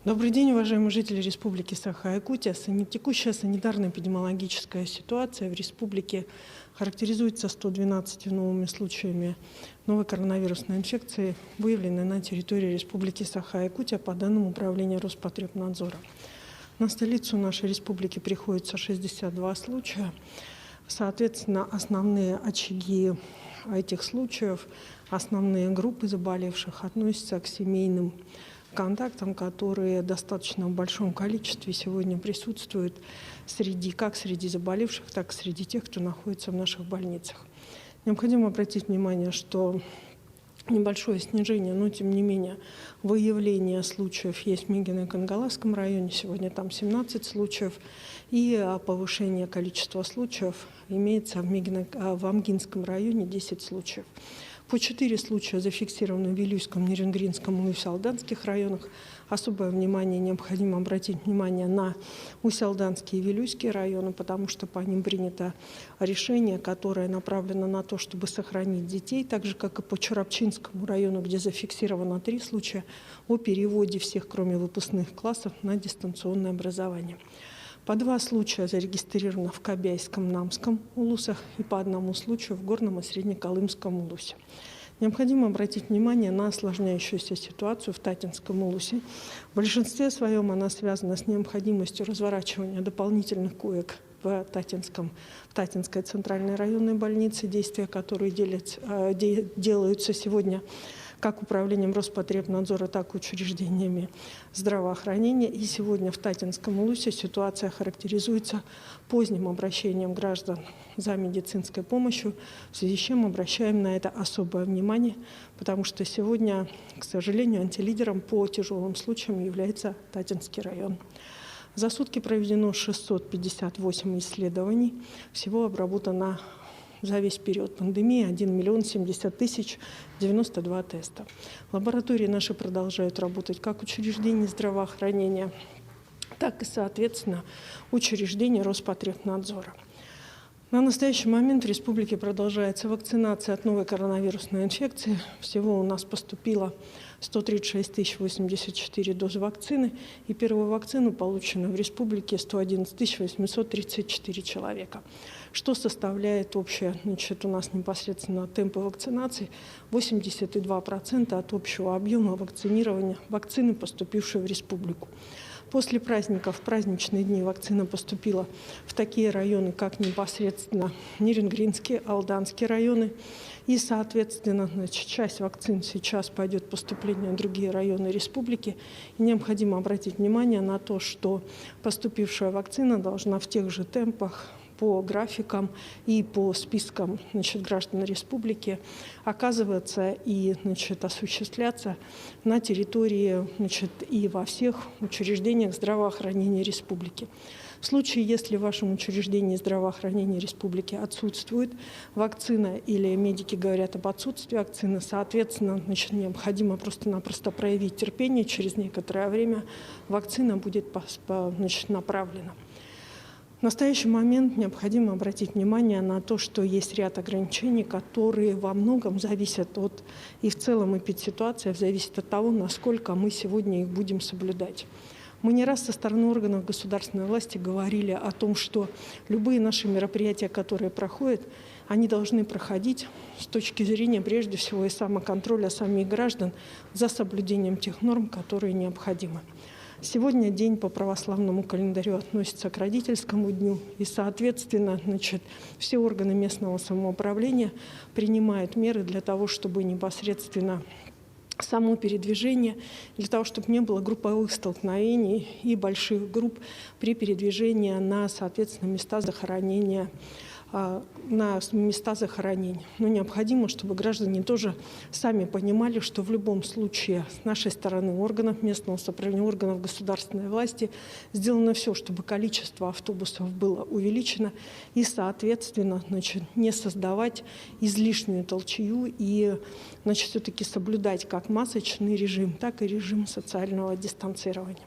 Добрый день, уважаемые жители Республики Саха-Якутия. Текущая санитарно-эпидемиологическая ситуация в республике характеризуется 112 новыми случаями новой коронавирусной инфекции, выявленной на территории Республики Саха-Якутия по данным Управления Роспотребнадзора. На столицу нашей республики приходится 62 случая. Соответственно, основные очаги этих случаев, основные группы заболевших относятся к семейным контактам, которые в достаточно большом количестве сегодня присутствуют как среди заболевших, так и среди тех, кто находится в наших больницах. Необходимо обратить внимание, что небольшое снижение, но тем не менее выявление случаев есть в Мегино-Кангаласском районе, сегодня там 17 случаев, и повышение количества случаев имеется в Амгинском районе 10 случаев. По 4 случая зафиксированы в Вилюйском, Нерингринском и Усть-Алданских районах. Особое внимание необходимо обратить внимание на Усть-Алданские и Вилюйские районы, потому что по ним принято решение, которое направлено на то, чтобы сохранить детей, так же, как и по Чарапчинскому району, где зафиксировано 3 случая о переводе всех, кроме выпускных классов, на дистанционное образование. По 2 случая зарегистрировано в Кобяйском, Намском улусах и по 1 случаю в Горном и Среднеколымском улусе. Необходимо обратить внимание на осложняющуюся ситуацию в Татинском улусе. В большинстве своем она связана с необходимостью разворачивания дополнительных коек в Татинской центральной районной больнице, действия которые делаются сегодня как управлением Роспотребнадзора, так и учреждениями здравоохранения. И сегодня в Татинском улусе ситуация характеризуется поздним обращением граждан за медицинской помощью, в связи с чем обращаем на это особое внимание, потому что сегодня, к сожалению, антилидером по тяжелым случаям является Татинский район. За сутки проведено 658 исследований, всего обработано за весь период пандемии 1 070 092 теста. Лаборатории наши продолжают работать как учреждения здравоохранения, так и, соответственно, учреждения Роспотребнадзора. На настоящий момент в республике продолжается вакцинация от новой коронавирусной инфекции. Всего у нас поступило 136 084 дозы вакцины, и первую вакцину получено в республике 111 834 человека, что составляет общее, у нас непосредственно темпы вакцинации 82% от общего объема вакцинирования вакцины, поступившей в республику. После праздников, в праздничные дни вакцина поступила в такие районы, как непосредственно Нерингринские, Алданские районы. И, соответственно, часть вакцин сейчас пойдет поступление в другие районы республики. И необходимо обратить внимание на то, что поступившая вакцина должна в тех же темпах, по графикам и по спискам граждан республики оказываться и осуществляться на территории и во всех учреждениях здравоохранения республики. В случае, если в вашем учреждении здравоохранения республики отсутствует вакцина или медики говорят об отсутствии вакцины, соответственно, необходимо просто-напросто проявить терпение. Через некоторое время вакцина будет направлена. В настоящий момент необходимо обратить внимание на то, что есть ряд ограничений, которые во многом зависят от, и в целом эпидситуация зависит от того, насколько мы сегодня их будем соблюдать. Мы не раз со стороны органов государственной власти говорили о том, что любые наши мероприятия, которые проходят, они должны проходить с точки зрения, прежде всего, и самоконтроля самих граждан за соблюдением тех норм, которые необходимы. Сегодня день по православному календарю относится к родительскому дню, и, соответственно, все органы местного самоуправления принимают меры для того, чтобы непосредственно само передвижение, для того, чтобы не было групповых столкновений и больших групп при передвижении на, соответственно, места захоронения. Но необходимо, чтобы граждане тоже сами понимали, что в любом случае с нашей стороны органов местного самоуправления, органов государственной власти сделано все, чтобы количество автобусов было увеличено и, соответственно, не создавать излишнюю толчую и все-таки соблюдать как масочный режим, так и режим социального дистанцирования.